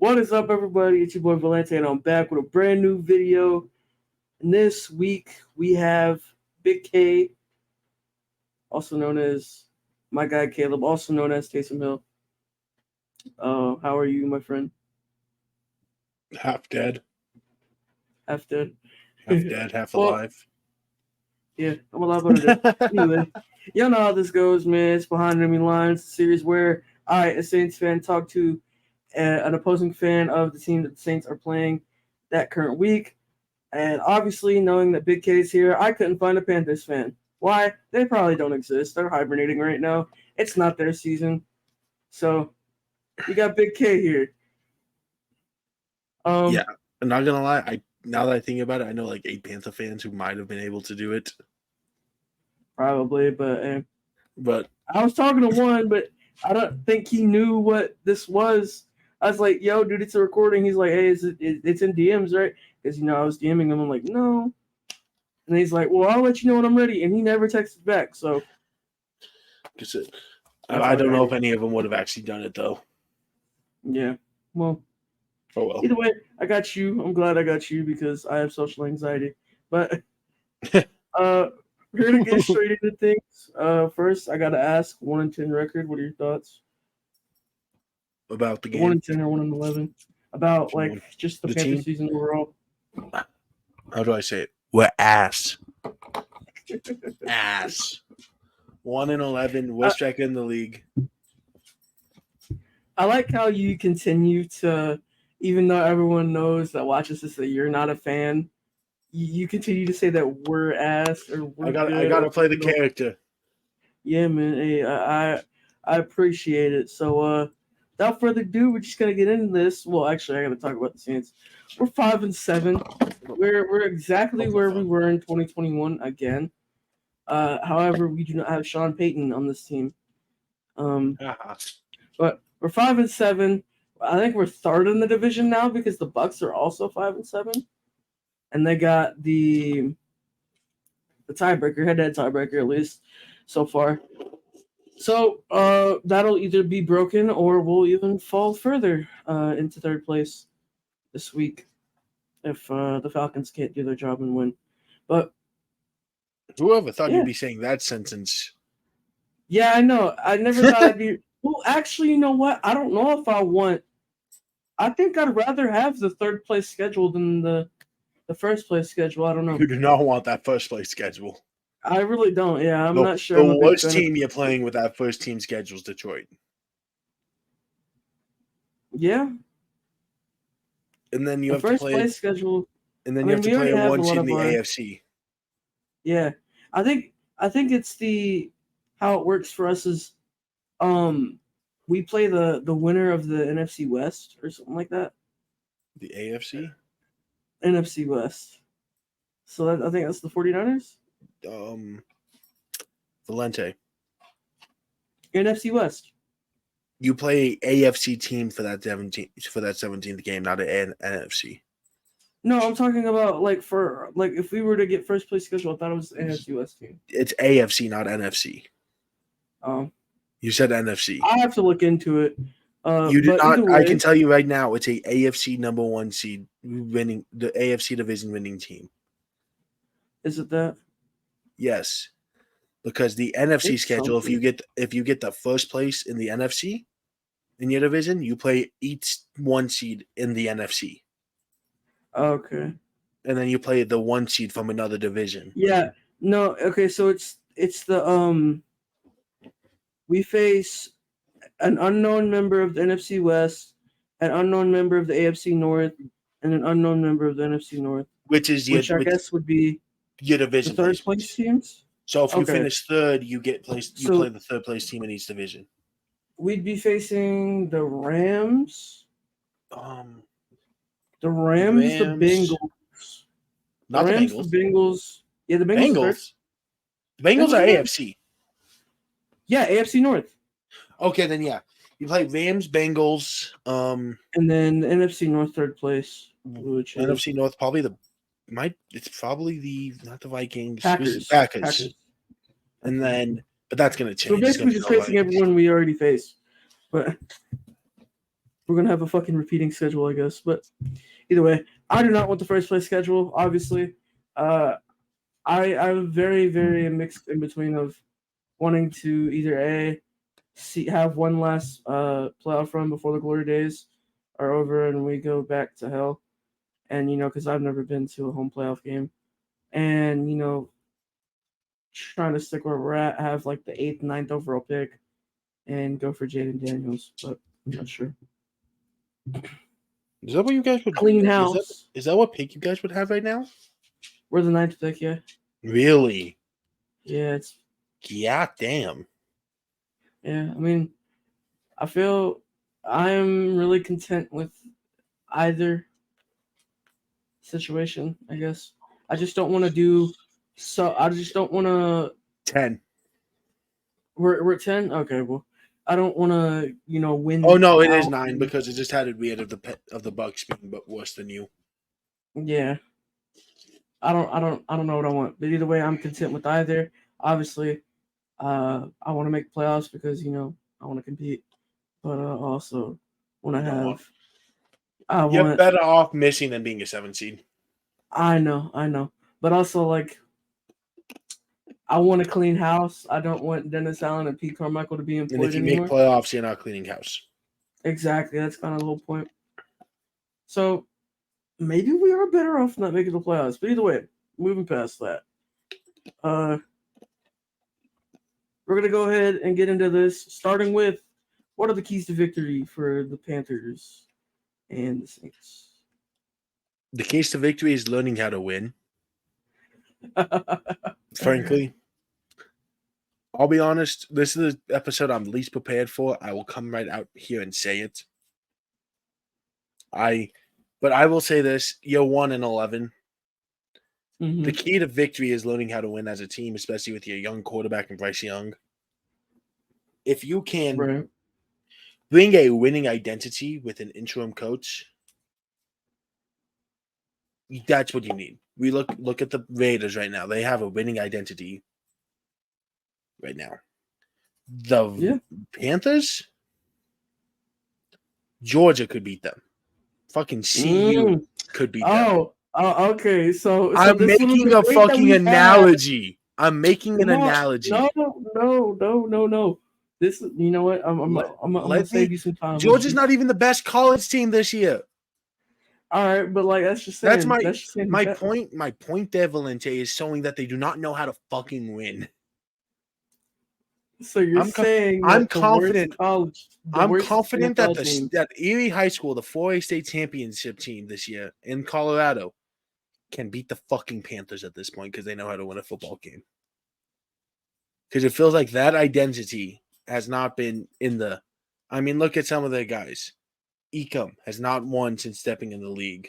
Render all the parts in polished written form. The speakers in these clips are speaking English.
What is up, everybody? It's your boy Valente, and I'm back with a brand new video. And this week, we have Big K, also known as my guy Kaleb, also known as Taysom Hill. How are you, my friend? Half dead. Half dead? Half dead, half Well, alive. Yeah, I'm a lot better. Anyway, y'all know how this goes, man. It's Behind Enemy Lines, a series where I, a Saints fan, talk to an opposing fan of the team that the Saints are playing that current week. And obviously, knowing that Big K's here, I couldn't find a Panthers fan. Why? They probably don't exist. They're hibernating right now. It's not their season. So, we got Big K here. Yeah, I'm not gonna lie. Now that I think about it, I know like 8 Panther fans who might have been able to do it. Probably, but But I was talking to one, but I don't think he knew what this was. I was like, "Yo, dude, it's a recording." He's like, "Hey, it's in DMs, right?" Because I was DMing him. I'm like, "No," and he's like, "Well, I'll let you know when I'm ready." And he never texted back. So, I don't know if any of them would have actually done it though. Yeah. Well. Oh well. Either way, I got you. I'm glad I got you because I have social anxiety. But we're gonna get straight into things. First, I gotta ask 1-10 record. What are your thoughts about the game? 1-10 or 1-11 about like just the Panther season overall. How do I say it? We're ass. Ass. 1-11, worst record in the league. I like how you continue to, even though everyone knows that watches this that you're not a fan, you continue to say that we're ass or we're I gotta play the character. Yeah, man. Hey, I appreciate it. So without further ado, we're just gonna get into this. Well, actually, I gotta talk about the Saints. We're 5-7. We're exactly where we were in 2021 again. However, we do not have Sean Payton on this team. But we're 5-7. I think we're third in the division now because the Bucks are also 5-7, and they got the tiebreaker, head-to-head tiebreaker at least so far. So that'll either be broken or we'll even fall further into third place this week if the Falcons can't do their job and win. But whoever thought you'd be saying that sentence? Yeah, I know. I never thought I'd be. Well, actually, you know what? I don't know if I want. I think I'd rather have the third place schedule than the first place schedule. I don't know. You do not want that first place schedule. I really don't. Yeah, I'm not sure. The worst team you're playing with that first team schedule is Detroit. Yeah. And then you have to play place schedule. And then you have to play a one seed in the AFC. Yeah, I think it's how it works for us is, we play the winner of the NFC West or something like that. The AFC. NFC West. So I think that's the 49ers. Valente. NFC West. You play AFC team for that 17th game, not an NFC. No, I'm talking about if we were to get first place schedule, I thought it was the NFC West team. It's AFC, not NFC. Oh. You said NFC. I have to look into it. You do not. I can tell you right now, it's a AFC number 1 seed winning the AFC division winning team. Is it that? Yes, because the NFC schedule, if you get the first place in the NFC in your division, you play each 1 seed in the NFC. Okay. And then you play the 1 seed from another division. Yeah. No. Okay. So it's the we face an unknown member of the NFC West, an unknown member of the AFC North, and an unknown member of the NFC North. Which I guess would be your division. The third place teams. So if you finish third, you get placed. You play the third place team in each division. We'd be facing the Rams. The Rams, the Bengals. Not the Rams, the Bengals. Yeah, the Bengals. The Bengals are AFC. Yeah, AFC North. Okay, then yeah. You play Rams, Bengals, and then the NFC North third place. NFC North it's probably not the Vikings. Packers. And then but that's gonna change. So basically just facing everyone we already faced. But we're gonna have a fucking repeating schedule, I guess. But either way, I do not want the first place schedule. Obviously, I'm very mixed in between of wanting to either have one last playoff run before the glory days are over and we go back to hell, and because I've never been to a home playoff game, and trying to stick where we're at, have like the 8th, 9th overall pick, and go for Jaden Daniels, but I'm not sure. Is that what you guys would Clean house. Is that what pick you guys would have right now? We're the 9th pick, yeah. Really? Yeah, it's. Yeah, damn. Yeah, I mean, I feel I'm really content with either situation, I guess. I just don't want to do. So I just don't want to. 10. We're at 10. Okay, well, I don't want to win. Oh no, it is 9 because it just had it weird of the Bucks being but worse than you. Yeah. I don't know what I want, but either way, I'm content with either. Obviously, I want to make playoffs because I want to compete, but I also want to have. You're better off missing than being a 7 seed. I know, but also like, I want a clean house. I don't want Dennis Allen and Pete Carmichael to be employed And if you anymore. make playoffs, you're not cleaning house. Exactly, that's kind of the whole point. So maybe we are better off not making the playoffs. But either way, moving past that, we're gonna go ahead and get into this, starting with what are the keys to victory for the Panthers and the Saints. The keys to victory is learning how to win. Frankly, I'll be honest. This is the episode I'm least prepared for. I will come right out here and say it. But I will say this: you're 1-11. Mm-hmm. The key to victory is learning how to win as a team, especially with your young quarterback and Bryce Young. If you can bring a winning identity with an interim coach, that's what you need. We look at the Raiders right now. They have a winning identity right now. The Panthers, Georgia could beat them. Fucking CU could beat them. Oh, okay. So I'm making a fucking analogy. I'm making an analogy. No. This, you know what? I'm gonna save you some time. Georgia's not even the best college team this year. All right, but like that's just saying. That's my point. My point there, Valente, is showing that they do not know how to fucking win. So you're saying I'm confident. I'm confident that team. that Erie High School, the 4A state championship team this year in Colorado, can beat the fucking Panthers at this point because they know how to win a football game. Because it feels like that identity has not been in the. I mean, look at some of their guys. Ecom has not won since stepping in the league.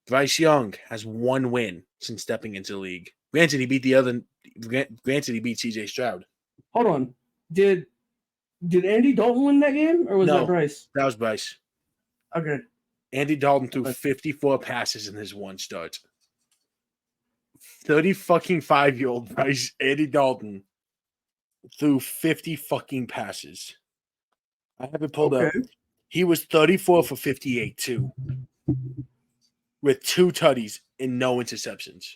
Bryce Young has 1 win since stepping into the league. Granted, he beat CJ Stroud. Hold on. Did Andy Dalton win that game, or was that Bryce? That was Bryce. Okay. Andy Dalton threw 54 passes in his 1 start. 35-year-old Bryce Andy Dalton threw 50 fucking passes. I have it pulled up. He was 34 for 58 too, with 2 tutties and no interceptions.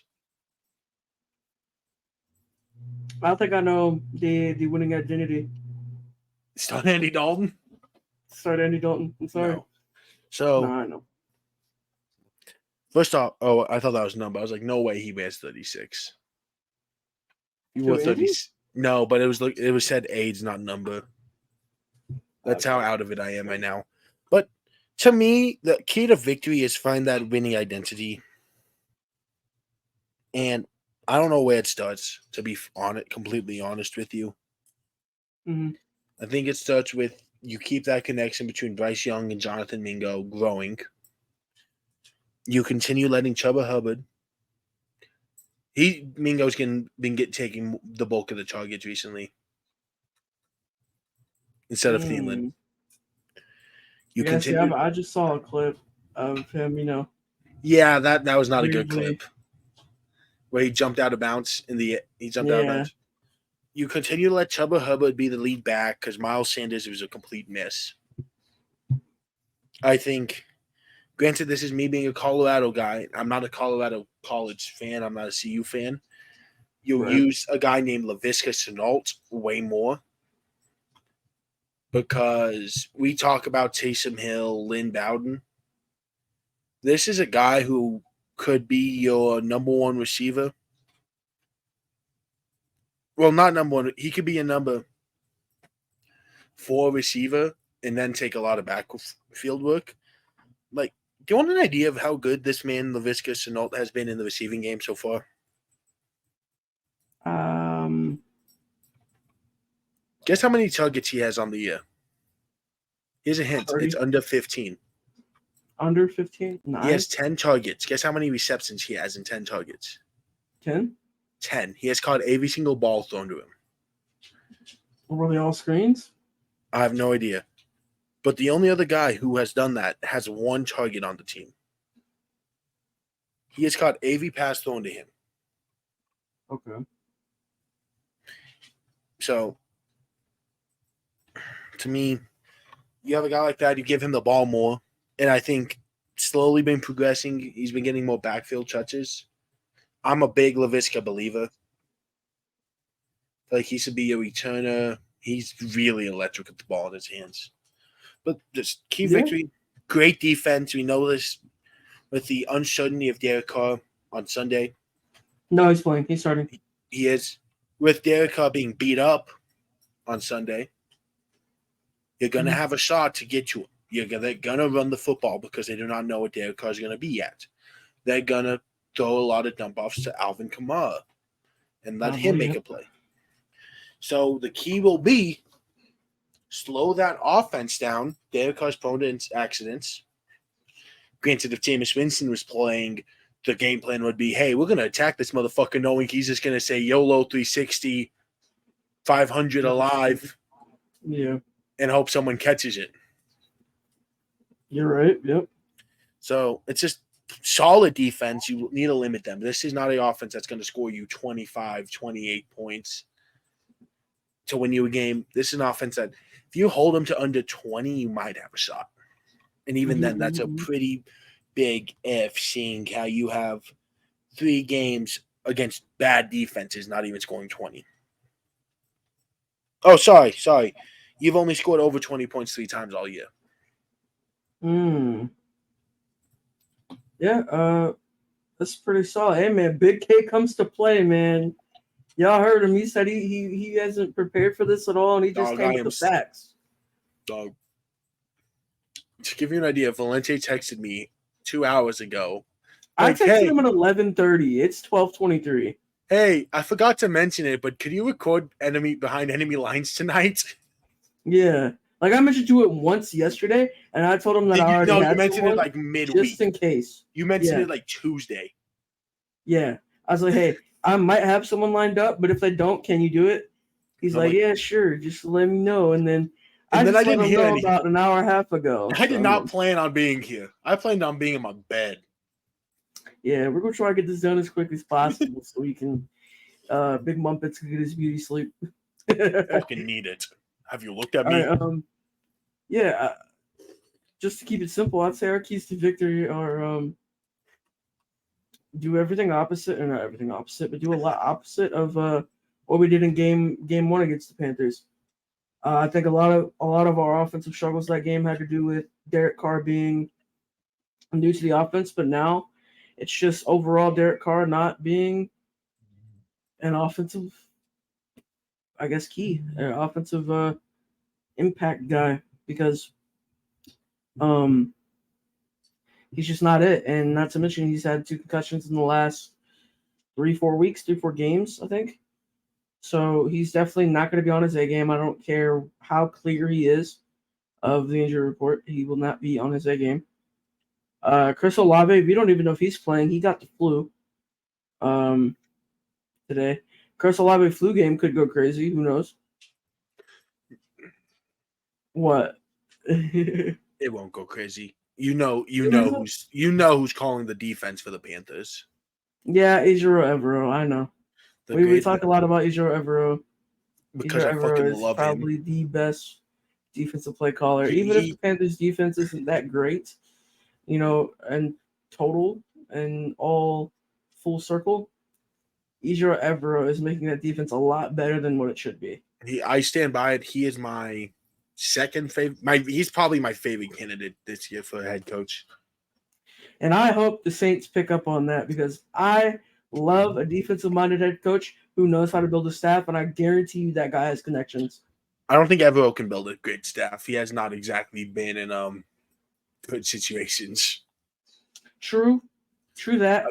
I don't think I know the winning identity. Start Andy Dalton? Start Andy Dalton. I'm sorry. No. So, I know. First off, I thought that was a number. I was like, no way he wears 36. He wore 30. No, but it was said age, not number. That's how out of it I am right now. But to me, the key to victory is find that winning identity. And I don't know where it starts, to be completely honest with you. Mm-hmm. I think it starts with you keep that connection between Bryce Young and Jonathan Mingo growing. You continue letting Chuba Hubbard. Mingo's been taking the bulk of the targets recently instead of Thielen. I just saw a clip of him. Yeah, that was not a good clip. Where he jumped out of bounds out of bounds. You continue to let Chuba Hubbard be the lead back because Miles Sanders was a complete miss. I think, granted, this is me being a Colorado guy. I'm not a Colorado college fan. I'm not a CU fan. You'll Right. use a guy named Laviska Shenault way more because we talk about Taysom Hill, Lynn Bowden. This is a guy who could be your number one receiver. Well, not number one. He could be a number 4 receiver and then take a lot of backfield work. Like, do you want an idea of how good this man, Laviska Shenault, has been in the receiving game so far? Guess how many targets he has on the year? Here's a hint. 30. It's under 15. Under 15? 9? He has 10 targets. Guess how many receptions he has in 10 targets? 10? 10. He has caught every single ball thrown to him. Were they all screens? I have no idea. But the only other guy who has done that has 1 target on the team. He has caught every pass thrown to him. Okay. So, to me, you have a guy like that, you give him the ball more. And I think slowly been progressing. He's been getting more backfield touches. I'm a big Laviska believer. Like, he should be a returner. He's really electric with the ball in his hands. But just key victory, great defense. We know this with the uncertainty of Derek Carr on Sunday. No, he's playing. He's starting. He is. With Derek Carr being beat up on Sunday, you're going to have a shot to get to him. They're going to run the football because they do not know what Derek Carr is going to be yet. They're going to throw a lot of dump-offs to Alvin Kamara and let him make a play. So the key will be slow that offense down. Derek Carr's prone to accidents. Granted, if Jameis Winston was playing, the game plan would be, hey, we're going to attack this motherfucker knowing he's just going to say YOLO 360, 500 alive. Yeah. And hope someone catches it. You're right. Yep. So it's just solid defense. You need to limit them. This is not an offense that's going to score you 25, 28 points to win you a game. This is an offense that if you hold them to under 20, you might have a shot. And even then, that's a pretty big if, seeing how you have 3 games against bad defenses, not even scoring 20. Oh, sorry. You've only scored over 20 points 3 times all year. Yeah, that's pretty solid. Hey, man, Big K comes to play, man. Y'all heard him. He said he hasn't prepared for this at all, and he just came with the facts. Dog. To give you an idea, Valente texted me 2 hours ago. I texted him at 11:30. It's 12:23. Hey, I forgot to mention it, but could you record behind enemy lines tonight? Yeah. Like, I mentioned to it once yesterday, and I told him that I already had you mentioned it like midweek. Just in case. You mentioned it like Tuesday. Yeah. I was like, hey, I might have someone lined up, but if they don't, can you do it? He's like, yeah, sure. Just let me know. And then I didn't hear anything about an hour and a half ago. I did not plan on being here. I planned on being in my bed. Yeah, we're going to try to get this done as quick as possible so we can Big Mumpets can get his beauty sleep. Fucking need it. Have you looked at me? Yeah, just to keep it simple, I'd say our keys to victory are do everything opposite, or not everything opposite, but do a lot opposite of what we did in game 1 against the Panthers. I think a lot of our offensive struggles that game had to do with Derek Carr being new to the offense, but now it's just overall Derek Carr not being an offensive, I guess, offensive impact guy, because he's just not it. And not to mention, he's had 2 concussions in the last 3-4 weeks, 3-4 games, I think. So he's definitely not going to be on his A game. I don't care how clear he is of the injury report. He will not be on his A game. Chris Olave, we don't even know if he's playing. He got the flu today. Chris Olave flu game could go crazy. Who knows? What? It won't go crazy. You know who's calling the defense for the Panthers. Yeah, Ejiro Evero. I know. We talk a lot about Ejiro Evero. Because I fucking love him. Probably the best defensive play caller. Even if the Panthers defense isn't that great, and total and all full circle, Ejiro Evero is making that defense a lot better than what it should be. I stand by it. He is my second favorite. He's probably my favorite candidate this year for head coach. And I hope the Saints pick up on that because I love a defensive-minded head coach who knows how to build a staff, and I guarantee you that guy has connections. I don't think Evero can build a great staff. He has not exactly been in good situations. True that.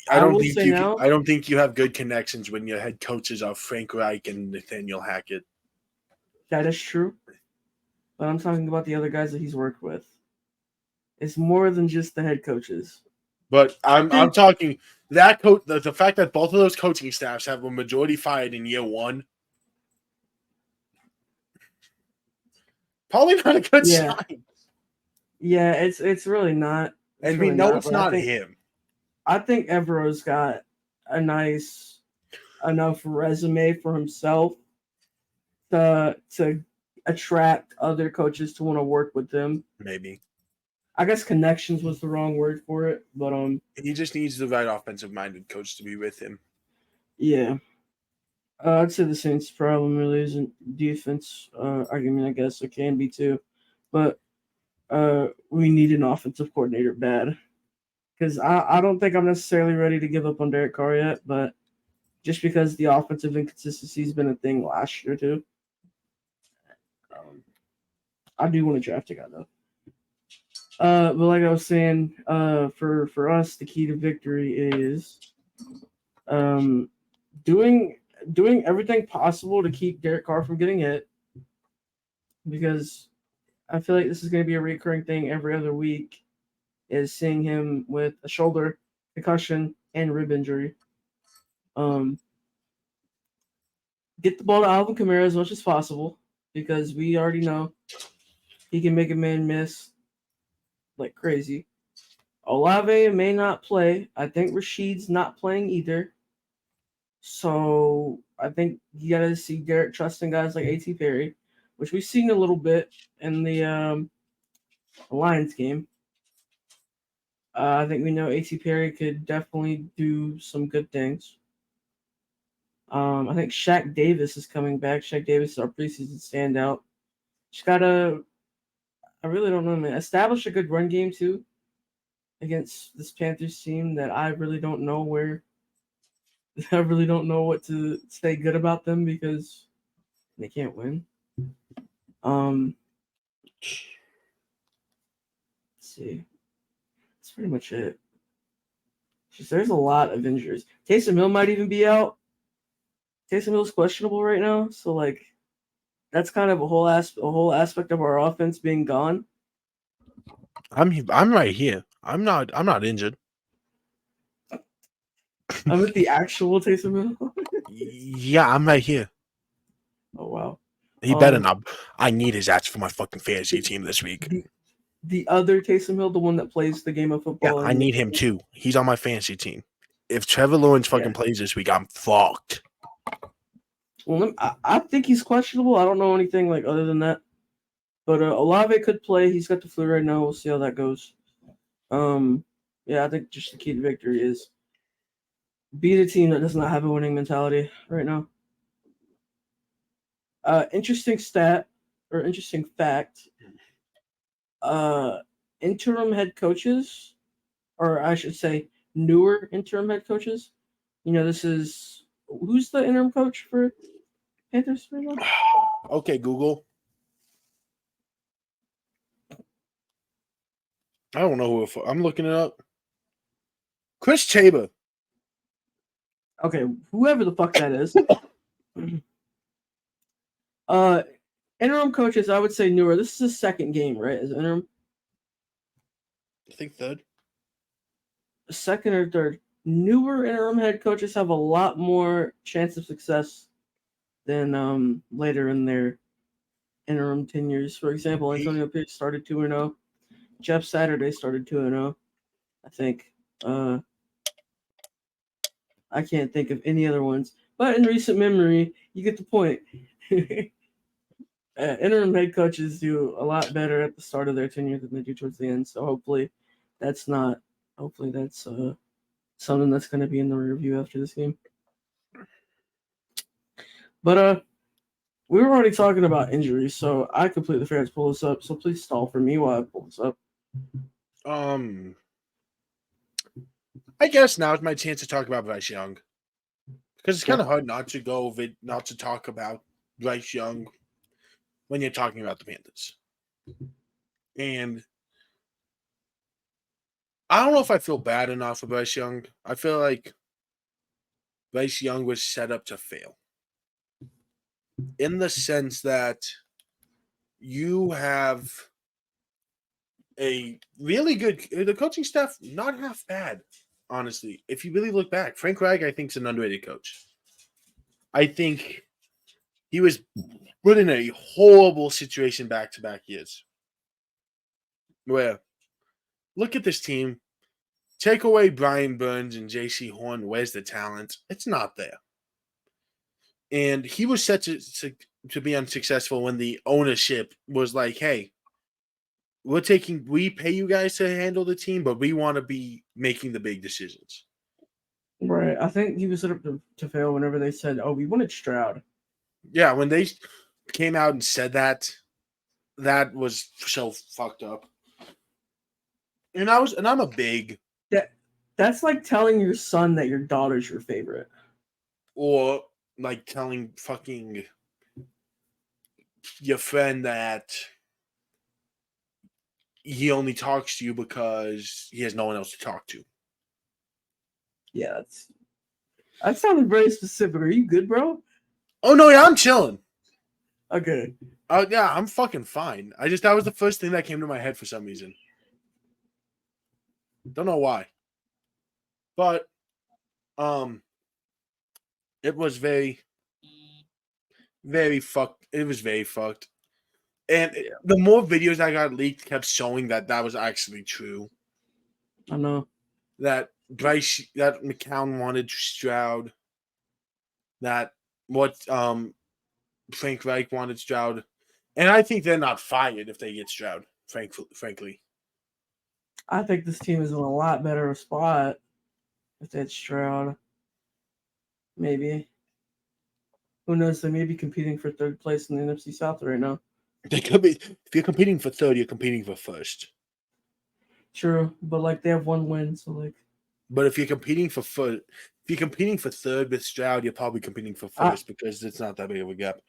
I don't think you have good connections when your head coaches are Frank Reich and Nathaniel Hackett. That is true. But I'm talking about the other guys that he's worked with. It's more than just the head coaches. But I'm talking that coach. The fact that both of those coaching staffs have a majority fired in year one, probably not a good sign. Yeah, it's really not. And we know it's not him. I think Evero's got a nice enough resume for himself to attract other coaches to want to work with them. Maybe. I guess connections was the wrong word for it, but he just needs the right offensive-minded coach to be with him. Yeah, I'd say the Saints' problem really isn't defense argument. I guess it can be too, but we need an offensive coordinator bad because I don't think I'm necessarily ready to give up on Derek Carr yet, but just because the offensive inconsistency has been a thing last year too. I do want to draft a guy though. But like I was saying, for us, the key to victory is doing everything possible to keep Derek Carr from getting hit, because I feel like this is going to be a recurring thing every other week, is seeing him with a shoulder concussion and rib injury. Get the ball to Alvin Kamara as much as possible, because we already know he can make a man miss like crazy. Olave may not play. I think Rashid's not playing either. So I think you got to see Derek trusting guys like A.T. Perry, which we've seen a little bit in the Lions game. I think we know A.T. Perry could definitely do some good things. I think Shaq Davis is coming back. Shaq Davis is our preseason standout. Just gotta, I really don't know, man. Establish a good run game too against this Panthers team that I really don't know what to say good about them because they can't win. Let's see. That's pretty much it. There's a lot of injuries. Taysom Hill might even be out. Taysom Hill's questionable right now, so like that's kind of a whole aspect of our offense being gone. I'm right here. I'm not injured. I'm with the actual Taysom Hill. Yeah, I'm right here. Oh wow. He better not. I need his ass for my fucking fantasy team this week. The other Taysom Hill, the one that plays the game of football. Yeah, I need him too. He's on my fantasy team. If Trevor Lawrence fucking plays this week, I'm fucked. Well, I think he's questionable. I don't know anything like other than that. But Olave could play. He's got the flu right now. We'll see how that goes. Yeah, I think just the key to victory is beat a team that does not have a winning mentality right now. Interesting stat or interesting fact. Interim head coaches, or I should say newer interim head coaches. This is who's the interim coach for Panthers right now? Okay, Google. I don't know who I'm looking it up. Chris Chaba. Okay, whoever the fuck that is. Interim coaches, I would say newer. This is his second game, right? As interim? I think third. Second or third. Newer interim head coaches have a lot more chance of success than later in their interim tenures. For example, Antonio Pierce started 2-0. Jeff Saturday started 2-0. I think. I can't think of any other ones. But in recent memory, you get the point. interim head coaches do a lot better at the start of their tenure than they do towards the end. So hopefully that's not. Hopefully that's something that's going to be in the review after this game. But we were already talking about injuries, so I completely forgot to pull this up. So please stall for me while I pull this up. I guess now is my chance to talk about Bryce Young because it's kind of hard not to talk about Bryce Young when you're talking about the Panthers. And I don't know if I feel bad enough for Bryce Young. I feel like Bryce Young was set up to fail in the sense that you have a really good the coaching staff, not half bad, honestly. If you really look back, Frank Reich, I think, is an underrated coach. I think he was put in a horrible situation back-to-back years. Where, look at this team. Take away Brian Burns and J.C. Horn. Where's the talent? It's not there. And he was set to be unsuccessful when the ownership was like, hey, we pay you guys to handle the team, but we want to be making the big decisions. Right. I think he was set up to fail whenever they said, "Oh, we wanted Stroud." Yeah, when they came out and said that was so fucked up. And I'm a big that's like telling your son that your daughter's your favorite. Or like telling fucking your friend that he only talks to you because he has no one else to talk to. Yeah, that sounded very specific. Are you good, bro? Oh no, yeah, I'm chilling. Okay. Oh yeah, I'm fucking fine. That was the first thing that came to my head for some reason. Don't know why. But it was very, very fucked. It was very fucked. And the more videos I got leaked kept showing that was actually true. I know. That McCown wanted Stroud. That what Frank Reich wanted Stroud. And I think they're not fired if they get Stroud, frankly. I think this team is in a lot better spot if they had Stroud. Maybe. Who knows? They may be competing for third place in the NFC South right now. They could be. If you're competing for third, you're competing for first. True, but like they have one win, so like. But if you're competing for third with Stroud, you're probably competing for first because it's not that big of a gap.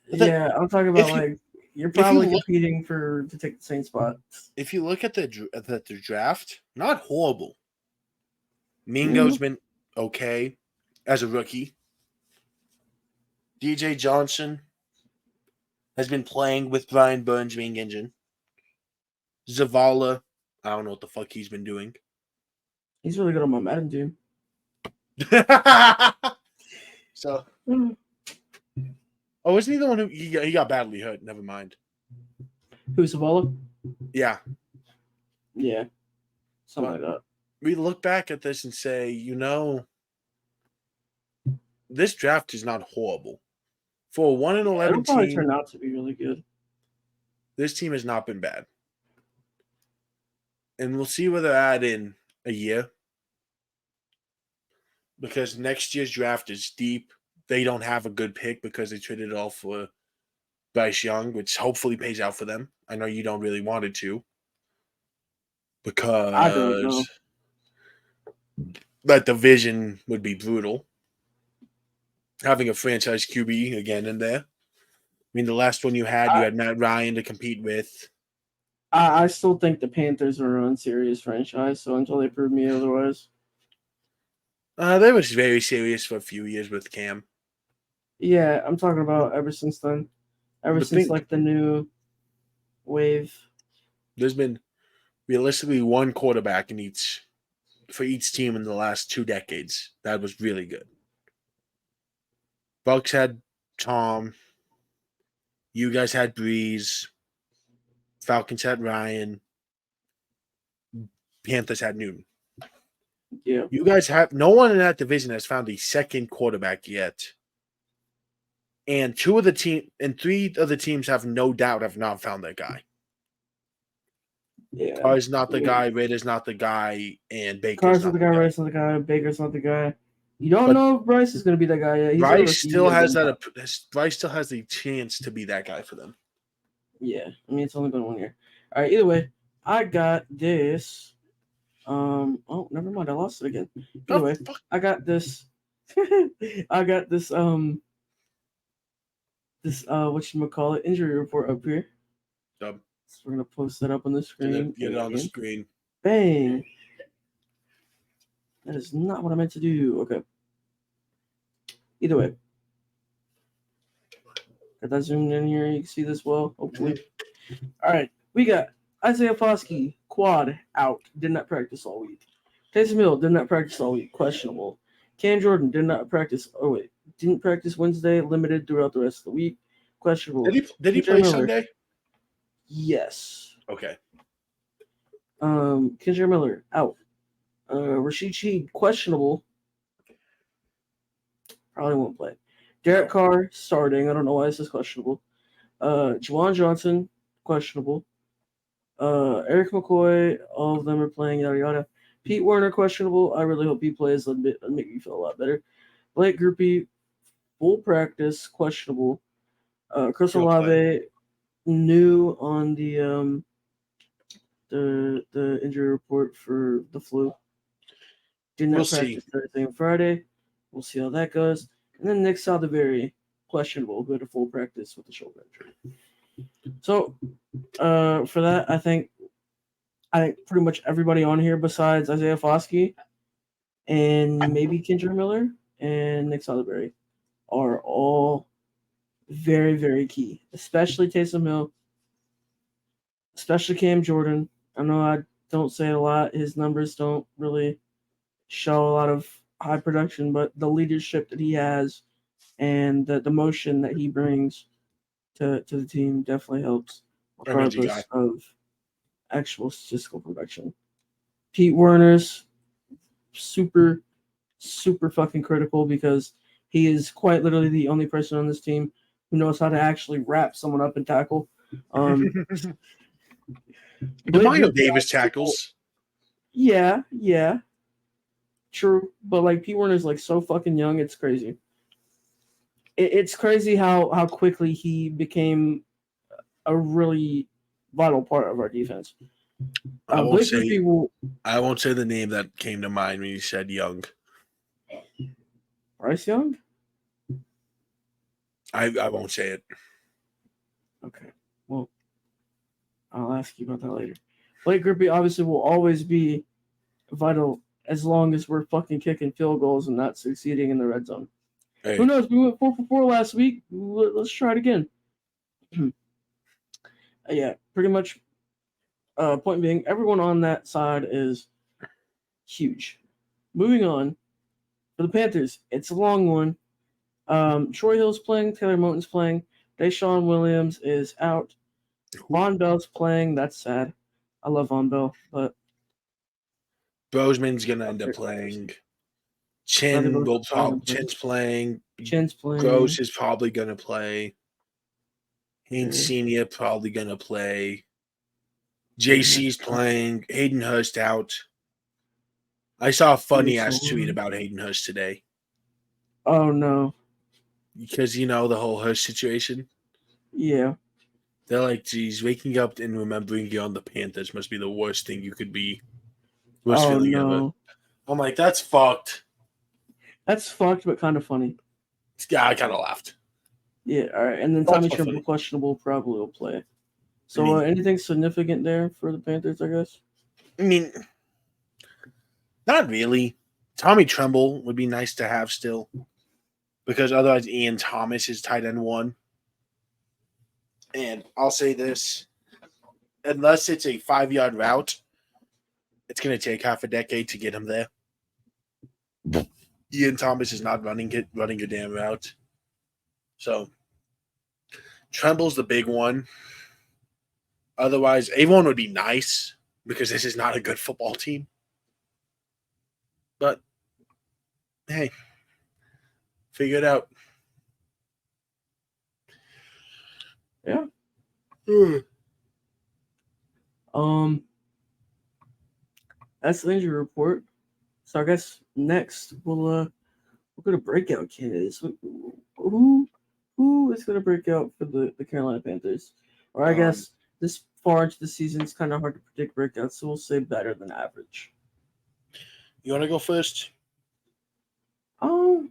Yeah, I'm talking about you're probably competing to take the same spot. If you look at the draft, not horrible. Mingo's been okay as a rookie. DJ Johnson has been playing with Brian Burns being injured. Zavala, I don't know what the fuck he's been doing. He's really good on my Madden team. So, oh, isn't he the one who he got badly hurt? Never mind. Who's Zavala? Yeah. Yeah. Something like that. We look back at this and say, this draft is not horrible. For a 1-11 it'll probably turn out to be really good. This team has not been bad. And we'll see where they're at in a year. Because next year's draft is deep. They don't have a good pick because they traded it all for Bryce Young, which hopefully pays out for them. I know you don't really want it to. Because I don't know. That division would be brutal. Having a franchise QB again in there. I mean, the last one you had Matt Ryan to compete with. I still think the Panthers are an unserious franchise, so until they prove me otherwise. They was very serious for a few years with Cam. Yeah, I'm talking about ever since then. Since the new wave. There's been realistically one quarterback for each team in the last 2 decades. That was really good. Bucks had Tom. You guys had Breeze. Falcons had Ryan. Panthers had Newton. Yeah. You guys have no one in that division has found a second quarterback yet. And three of the teams have no doubt have not found that guy. Yeah. Carr's not the guy, Rader's not the guy, and Baker's Carr's not not the guy, Rice not the guy, Baker's not the guy. You don't know if Bryce is going to be that guy yet. He's a Bryce rookie. still has Bryce still has the chance to be that guy for them. Yeah, I mean it's only been 1 year. All right. Either way, I got this. Oh, never mind. I lost it again. Either way, I got this. I got this. This whatchamacallit injury report up here. Dub. So we're gonna post that up on the screen. Get it on the screen. Bang. That is not what I meant to do. Okay. Either way. Got that zoomed in here. You can see this well, hopefully. All right. We got Isaiah Foskey, quad, out. Did not practice all week. Taysom Hill did not practice all week. Questionable. Cam Jordan did not practice. Oh, wait. Didn't practice Wednesday. Limited throughout the rest of the week. Questionable. Did he play Sunday? Yes. Okay. Kendra Miller, out. Rashid Shaheed, questionable. Probably won't play. Derek Carr, starting. I don't know why this is questionable. Juwan Johnson, questionable. Eric McCoy, all of them are playing, yada yada. Pete Werner, questionable. I really hope he plays. That'll make me feel a lot better. Blake Groupie, full practice, questionable. Chris Olave, new on the injury report for the flu. Did not practice Thursday and Friday. We'll see how that goes. And then Nick Saldivari, questionable, who had a full practice with the shoulder injury. So for that, I think pretty much everybody on here besides Isaiah Foskey and maybe Kendra Miller and Nick Saldivari are all very, very key, especially Taysom Hill, especially Cam Jordan. I know I don't say it a lot. His numbers don't really show a lot of high production, but the leadership that he has and the motion that he brings to the team definitely helps, regardless of actual statistical production. Pete Werner's super, super fucking critical because he is quite literally the only person on this team who knows how to actually wrap someone up and tackle. Demario Davis tackles. Yeah. True, but like Pete Werner's like so fucking young, it's crazy. It's crazy how quickly he became a really vital part of our defense. I won't say the name that came to mind when you said Young. Bryce Young? I won't say it. Okay. Well, I'll ask you about that later. Blake Griffey obviously will always be vital as long as we're fucking kicking field goals and not succeeding in the red zone. Hey. Who knows? We went 4 for 4 last week. Let's try it again. Yeah, pretty much. Point being, everyone on that side is huge. Moving on, for the Panthers, it's a long one. Troy Hill's playing. Taylor Moton's playing. Deshaun Williams is out. Von Bell's playing. That's sad. I love Von Bell, but Bozeman's gonna end up playing. Chin's playing. Gross is probably gonna play. Haynes Senior probably gonna play. JC's playing. Hayden Hurst out. I saw a funny ass tweet about Hayden Hurst today. Oh no. Because the whole Hurst situation. Yeah. They're like, geez, waking up and remembering you're on the Panthers must be the worst thing you could be. Worst feeling ever. I'm like, that's fucked. That's fucked, but kind of funny. Yeah, I kind of laughed. Yeah, all right. And then Tommy Tremble, questionable, probably will play. So anything significant there for the Panthers, I guess? I mean, not really. Tommy Tremble would be nice to have still. Because otherwise Ian Thomas is tight end 1. And I'll say this. Unless it's a 5-yard route, it's going to take half a decade to get him there. Ian Thomas is not running a damn route. So, Tremble's the big one. Otherwise, Avon would be nice because this is not a good football team. But, hey, figure it out. Yeah. Hmm. That's the injury report. So I guess next we'll go to breakout candidates. Who is gonna break out for the Carolina Panthers? Or I Um, guess this far into the season it's kind of hard to predict breakouts, so we'll say better than average. you want to go first? Um,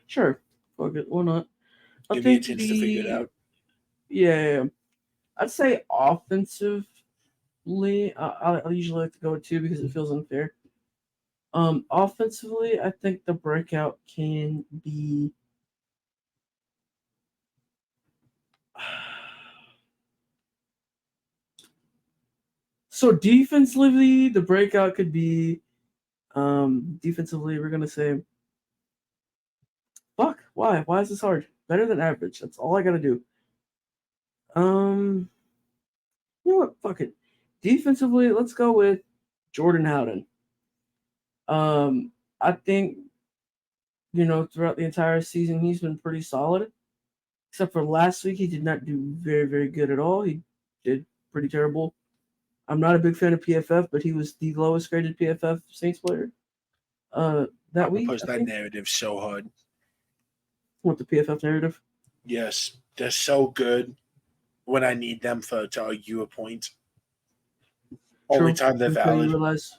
sure. Fuck it, why not? I Give me a think chance to figure it out. yeah, I'd say offensively. I usually like to go with two because it feels unfair. Offensively, I think the breakout can be. So defensively, the breakout could be. Defensively, we're gonna say, fuck. Why? Why is this hard? Better than average. That's all I gotta do. Um, you know what? Fuck it. Defensively, let's go with Jordan Howden. I think throughout the entire season he's been pretty solid. Except for last week, he did not do very, very good at all. He did pretty terrible. I'm not a big fan of PFF, but he was the lowest graded PFF Saints player I'm that gonna week, push I that think. narrative so hard. With the PFF narrative. Yes, they're so good when I need them to argue a point. Only True. time they're Until you valid. realize,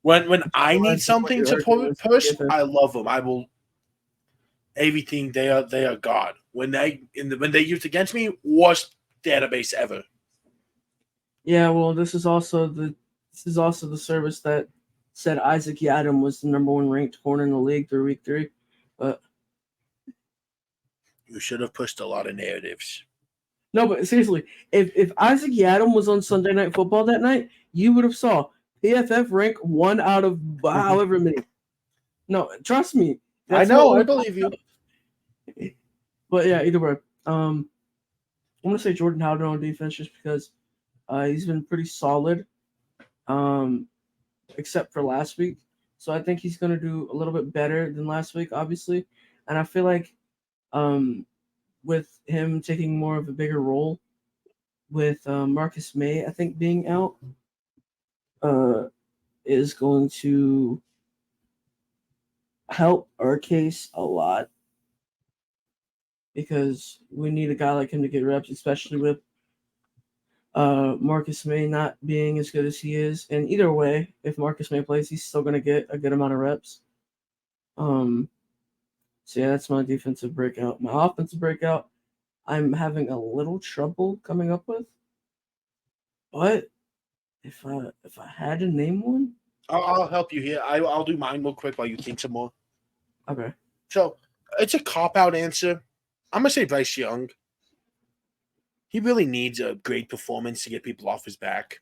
When I need that what something you're to arguing with push, PFF. I love them. I will everything. They are God. When they used against me, worst database ever. Yeah, well, this is also the service that said Isaac Yadam was the number one ranked corner in the league through week 3. But You should have pushed a lot of narratives. no, but seriously, if Isaac Yadam was on Sunday Night Football that night, you would have saw PFF rank one out of however many. No, trust me, I that's what know. I would. believe you. But yeah, either way, I'm gonna say Jordan Howden on defense just because he's been pretty solid, um, except for last week. So I think he's gonna do a little bit better than last week, obviously. And I feel like um, with him taking more of a bigger role with Marcus May, I think being out uh, is going to help our case a lot because we need a guy like him to get reps, especially with Marcus May not being as good as he is. And either way, if Marcus May plays, he's still going to get a good amount of reps. Um, so yeah, that's my defensive breakout. My offensive breakout, I'm having a little trouble coming up with, but if I had to name one, I'll help you here. I'll do mine real quick while you think some more. okay, So it's a cop out answer. I'm gonna say Bryce Young. He really needs a great performance to get people off his back.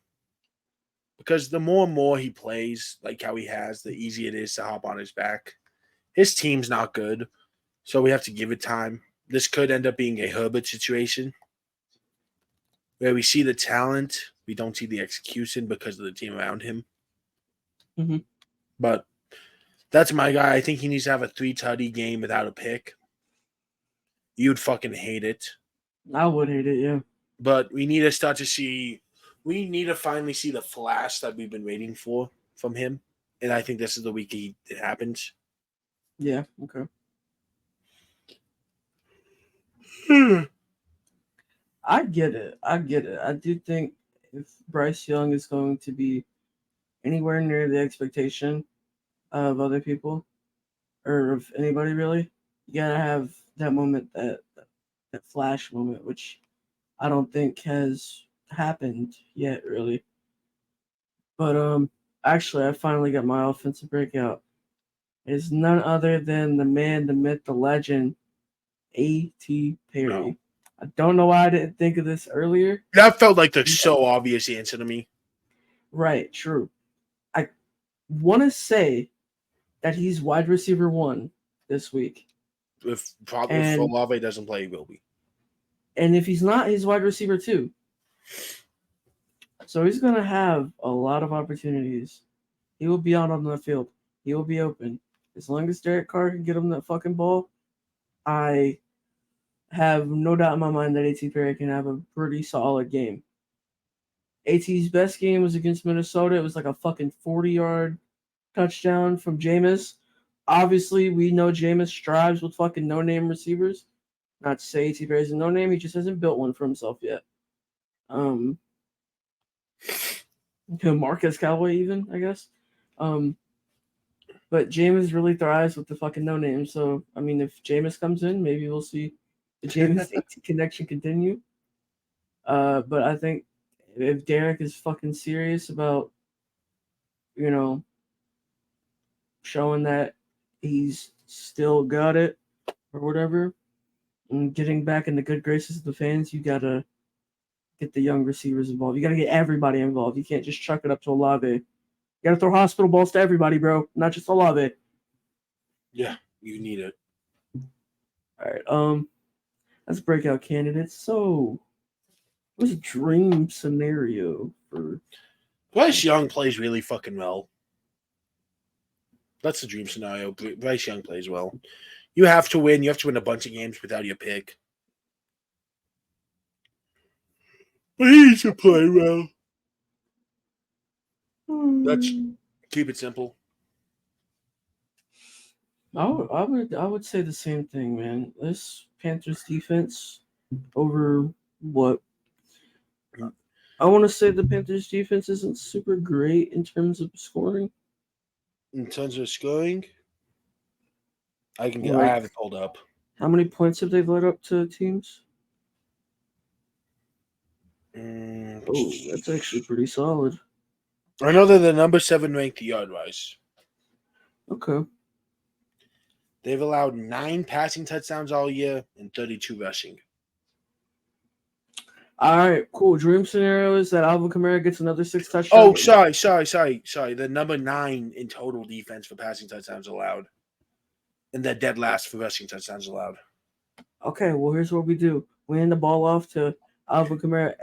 Because the more and more he plays, like how he has, the easier it is to hop on his back. His team's not good, so we have to give it time. This could end up being a Herbert situation where we see the talent, we don't see the execution because of the team around him. hmm But that's my guy. I think he needs to have a 3-tutty game without a pick. You'd fucking hate it. I would hate it, yeah, But we need to start to see, we need to finally see the flash that we've been waiting for from him. And I think this is the week it happens. yeah, okay. I get it. I get it. I do think if Bryce Young is going to be anywhere near the expectation of other people or of anybody really, you gotta have that moment, that flash moment, which I don't think has happened yet really. But actually, I finally got my offensive breakout. It's none other than the man, the myth, the legend, A.T. No. Perry. I don't know why I didn't think of this earlier. That felt like the so obvious answer to me. Right, true. I want to say that he's wide receiver 1 this week. If And Olave doesn't play, he will be. if he's not, he's wide receiver 2. So he's going to have a lot of opportunities. He will be out on the field. He will be open. As long as Derek Carr can get him that fucking ball, I have no doubt in my mind that A.T. Perry can have a pretty solid game. AT's best game was against Minnesota. It was like a fucking 40-yard touchdown from Jameis. Obviously, we know Jameis strives with fucking no-name receivers. Not to say A.T. Perry's a no-name, he just hasn't built one for himself yet. Marquez Callaway even, I guess. But Jameis really thrives with the fucking no-name. So, I mean, if Jameis comes in, maybe we'll see the Jameis AT connection continue. But I think if Derek is fucking serious about, showing that he's still got it or whatever, and getting back in the good graces of the fans, you gotta get the young receivers involved. You gotta get everybody involved. You can't just chuck it up to Olave. You gotta throw hospital balls to everybody, bro, not just Olave. Yeah, you need it. All right, let's break out candidates. So, what's a dream scenario for Bryce Young plays really fucking well. That's the dream scenario. Bryce Young plays well. You have to win. You have to win a bunch of games without your pick. But he needs to play well. Let's keep it simple. I would say the same thing, man. This Panthers defense over what I want to say the Panthers defense isn't super great in terms of scoring. In terms of scoring, I Like, have it pulled up. How many points have they let up to teams? Oh, that's actually pretty solid. I know they're the number 7 ranked yard-wise. Okay. They've allowed 9 passing touchdowns all year and 32 rushing. All right, cool. Dream scenario is that Alvin Kamara gets another 6 touchdowns. Oh, sorry. The number 9 in total defense for passing touchdowns allowed. And they're dead last for rushing touchdowns allowed. Okay, well, here's what we do. We hand the ball off to Alvin Kamara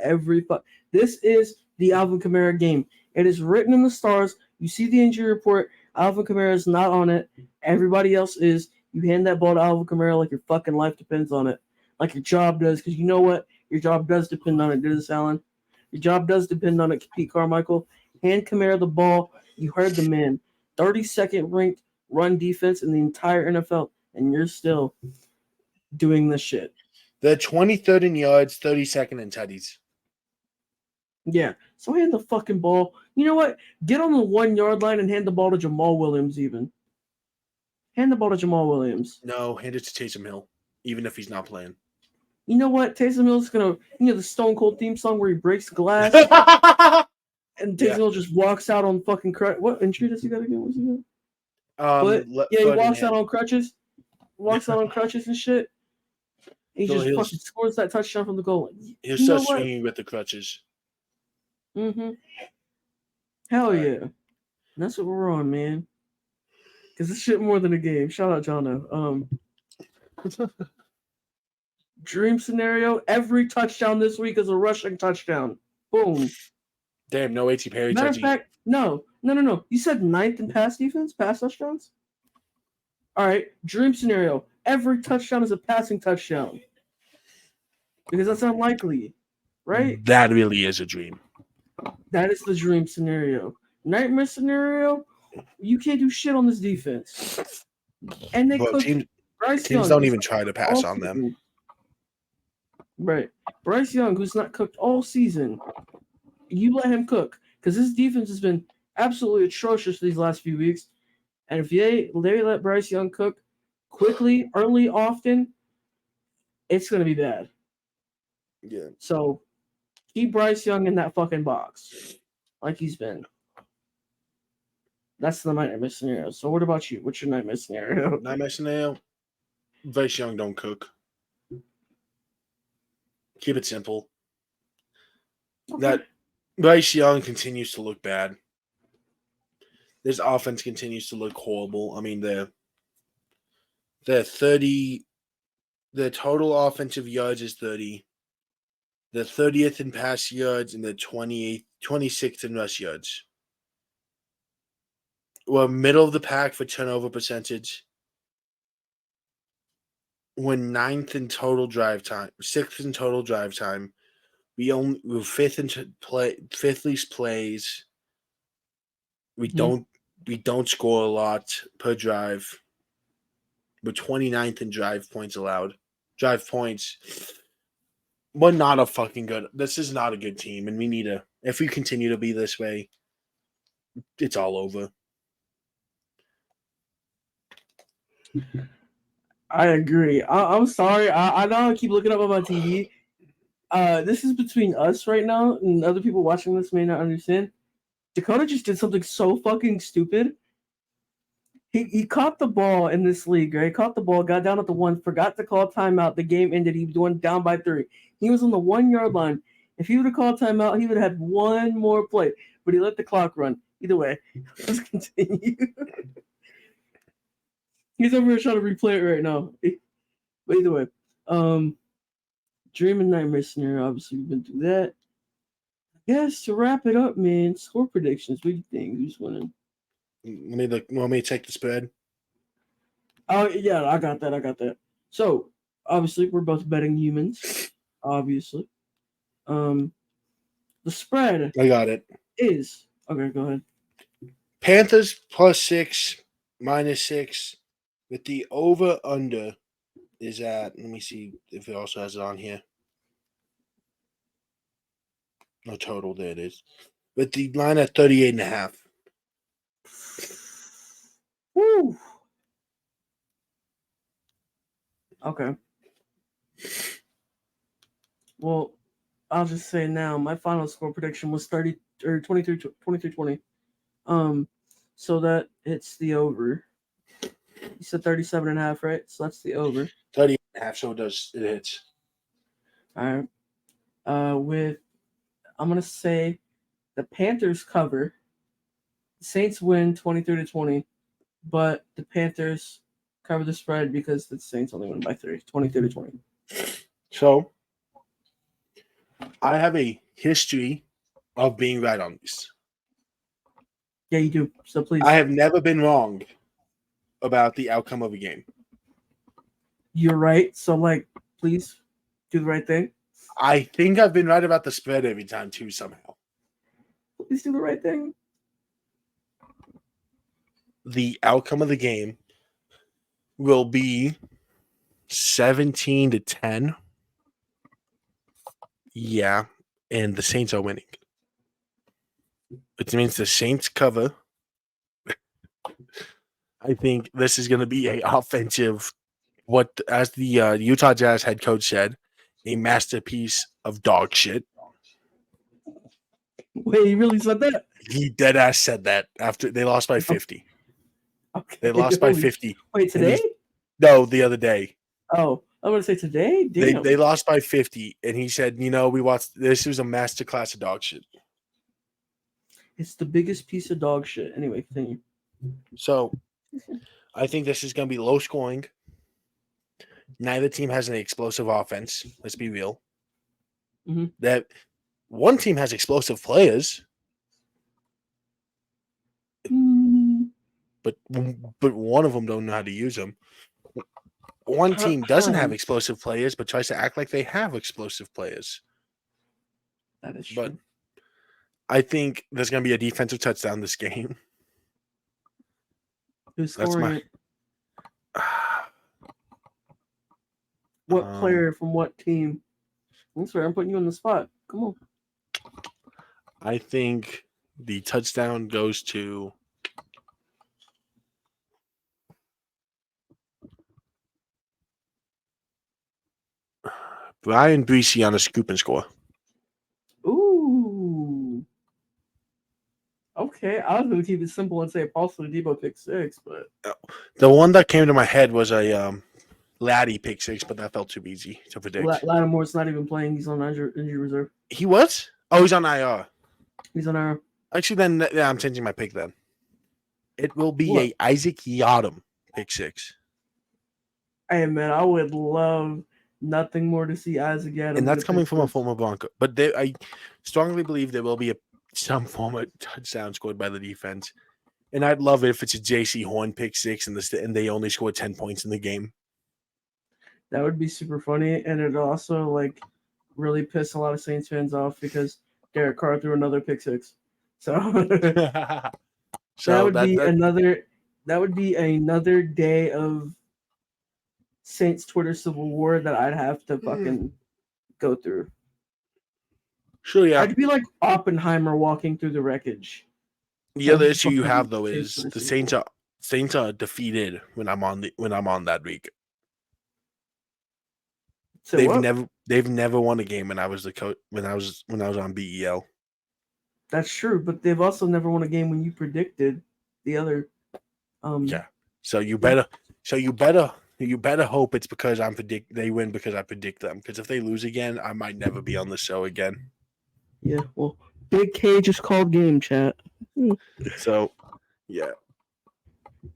This is the Alvin Kamara game. It is written in the stars. You see the injury report. Alvin Kamara is not on it. Everybody else is. You hand that ball to Alvin Kamara like your fucking life depends on it. Like your job does. Because you know what? Your job does depend on it, Dennis Allen. Your job does depend on it, Pete Carmichael. Hand Kamara the ball. You heard the man. 32nd ranked run defense in the entire NFL. And you're still doing this shit. They're 23rd in yards, 32nd in tutties. Yeah. So hand the fucking ball. You know what? Get on the 1 yard line and hand the ball to Jamal Williams even. Hand the ball to Jamal Williams. No, hand it to Taysom Hill, even if he's not playing. You know what? Taysom Hill's gonna, the Stone Cold theme song where he breaks glass and Taysom Hill just walks out on fucking crutches. What injury does he got again? What's he got? He walks out on crutches. Walks out on crutches and shit. He just fucking scores that touchdown from the goal line. He'll start swinging with the crutches. Mm-hmm. Hell yeah. And that's what we're on, man. Because this shit more than a game. Shout out Jono. Dream scenario, every touchdown this week is a rushing touchdown. Boom. Damn, no A.T. Perry Matter of fact, no. You said 9th in pass defense, pass touchdowns? All right, dream scenario, every touchdown is a passing touchdown. Because that's unlikely, right? That really is a dream. That is the dream scenario. Nightmare scenario, you can't do shit on this defense. And they cooked Bryce Young. Teams don't even try to pass on them. Right. Bryce Young, who's not cooked all season, you let him cook. Because this defense has been absolutely atrocious these last few weeks. And if they let Bryce Young cook quickly, early, often, it's going to be bad. Yeah. So keep Bryce Young in that fucking box like he's been. That's the nightmare scenario. So what about you? What's your nightmare scenario? Nightmare scenario? Bryce Young don't cook. Keep it simple. Okay. That Bryce Young continues to look bad. This offense continues to look horrible. I mean, they're 30. The total offensive yards is 30. They're 30th in pass yards and they're 26th in rush yards. We're middle of the pack for turnover percentage. we're 9th in total drive time, 6th in total drive time. We're 5th in fifth least plays. We don't score a lot per drive. We're 29th in drive points allowed. Drive points. We're not a fucking good. This is not a good team, and we need to. If we continue to be this way, it's all over. I agree. I'm sorry. I know I keep looking up on my TV. This is between us right now, and other people watching this may not understand. Dakota just did something so fucking stupid. He caught the ball in this league, right? Caught the ball, got down at the 1, forgot to call timeout. The game ended. He went down by 3. He was on the 1-yard line. If he would have called timeout, he would have had one more play, but he let the clock run. Either way, let's continue. He's over here trying to replay it right now. But either way, Dream and Nightmare Scenario, obviously we've been through that. I guess to wrap it up, man, score predictions. What do you think? Who's winning? Want me to check the spread? Oh, yeah, I got that. So, obviously, we're both betting humans. Obviously. The spread I got it. is... Okay, go ahead. Panthers +6, -6. With the over-under is at... Let me see if it also has it on here. No total, there it is. With the line at 38.5. Woo! Okay. Well, I'll just say now, my final score prediction was 23-20. So that it's the over. You said 37.5, right? So that's the over. 30.5, so it hits. All right. I'm gonna say the Panthers cover. The Saints win 23-20, but the Panthers cover the spread because the Saints only win by 3, 23-20. So I have a history of being right on this. Yeah, you do. So please. I have never been wrong about the outcome of a game. You're right. So, please do the right thing. I think I've been right about the spread every time, too, somehow. Please do the right thing. The outcome of the game will be 17-10. Yeah, and the Saints are winning. Which means the Saints cover. I think this is going to be an offensive, as the Utah Jazz head coach said, a masterpiece of dog shit. Wait, he really said that? He dead ass said that after they lost by 50. Okay. They lost by 50. Wait, today? No, the other day. Oh, I'm going to say today? Damn. They lost by 50, and he said, we watched, this was a masterclass of dog shit. It's the biggest piece of dog shit. Anyway, continue. So, I think this is going to be low scoring. Neither team has an explosive offense. Let's be real. Mm-hmm. That one team has explosive players, but one of them don't know how to use them. One team doesn't have explosive players, but tries to act like they have explosive players. That is true. But I think there's going to be a defensive touchdown this game. Who's scoring it? What player from what team? That's right. I'm putting you on the spot. Come on. I think the touchdown goes to Brian Breesy on a scoop and score. Ooh. Okay, I was going to keep it simple and say Paul Debo pick 6, but the one that came to my head was a Laddie pick 6, but that felt too easy to predict. Lattimore's not even playing; he's on injury reserve. He was? Oh, he's on IR. He's on IR. Actually, then I'm changing my pick. Then it will be a Isaac Yiadom pick 6. Hey man, I would love nothing more to see Isaac Yiadom. And that's coming from a former Bronco. But I strongly believe there will be some form of touchdown scored by the defense. And I'd love it if it's a J.C. Horn pick 6 and they only scored 10 points in the game. That would be super funny, and it'd also like really piss a lot of Saints fans off because Derek Carr threw another pick six. So that So would be another day of Saints Twitter civil war that I'd have to fucking go through. Sure, yeah. I'd be like Oppenheimer walking through the wreckage. The other Of issue you fucking have though Saints is Twitter the civil Saints are defeated when I'm on that week. So They've never won a game when I was the coach when I was on BEL. That's true, but they've also never won a game when you predicted the other. Yeah. So you better hope it's because they win because I predict them. Because if they lose again, I might never be on the show again. Yeah, well, Big K just called game chat. So, yeah.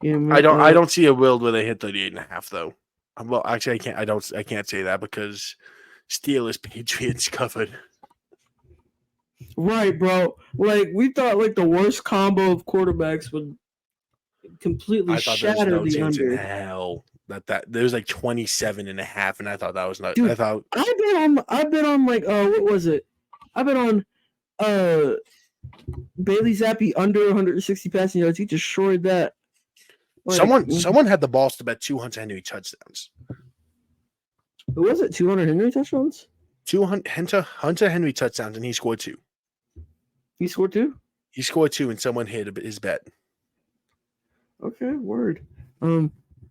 Yeah, man, I don't see a world where they hit 38.5 though. Well, actually, I can't say that because Steelers Patriots covered. Right, bro. Like we thought, like the worst combo of quarterbacks would completely I thought there was shatter no the chance in under. hell that there was like 27.5, and I thought that was not. Dude, I thought I've been on like what was it? I've been on Bailey Zappi under 160 passing yards. He destroyed that. Like, someone had the balls to bet 200 Henry touchdowns. Who was it? 200 Henry touchdowns? 200 Hunter Henry touchdowns, and he scored 2. He scored 2? He scored 2, and someone hit his bet. Okay, word.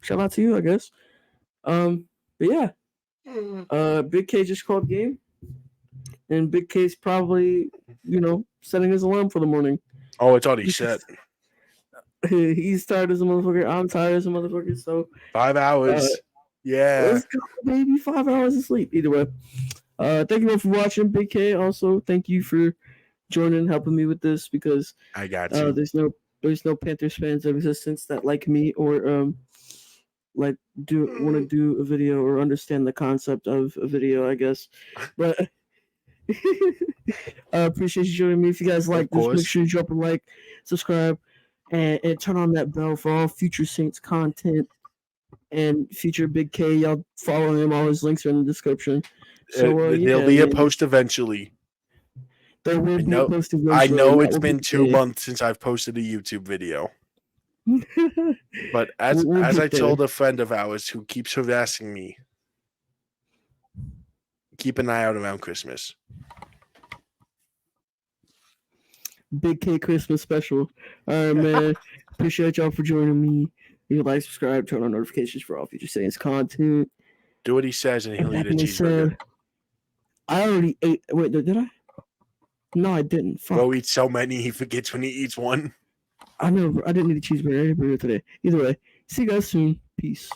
Shout out to you, I guess. But yeah. Big K just called game. And Big K's probably, setting his alarm for the morning. Oh, it's already set. He's tired as a motherfucker. I'm tired as a motherfucker. So 5 hours. Yeah. Let's go, baby. 5 hours of sleep. Either way. Thank you all for watching, Big K. Also, thank you for joining and helping me with this because I got you. There's no Panthers fans of existence that like me or want to do a video or understand the concept of a video, I guess. But I appreciate you joining me. If you guys like this, make sure you drop a like, subscribe, and turn on that bell for all future Saints content and future Big K. Y'all follow him. All his links are in the description. So there'll be a post eventually. There will be a post eventually. I know it's been 2 months since I've posted a YouTube video. But as I told a friend of ours who keeps harassing me, keep an eye out around Christmas. Big K Christmas special. All right, man. Appreciate y'all for joining me. You like, subscribe, turn on notifications for all future Saints content. Do what he says and he'll eat a cheeseburger. I already ate. Wait, did I? No, I didn't. Fuck. Bro eats so many, he forgets when he eats one. I know. I didn't eat a cheeseburger. I ate a burger today. Either way, see you guys soon. Peace.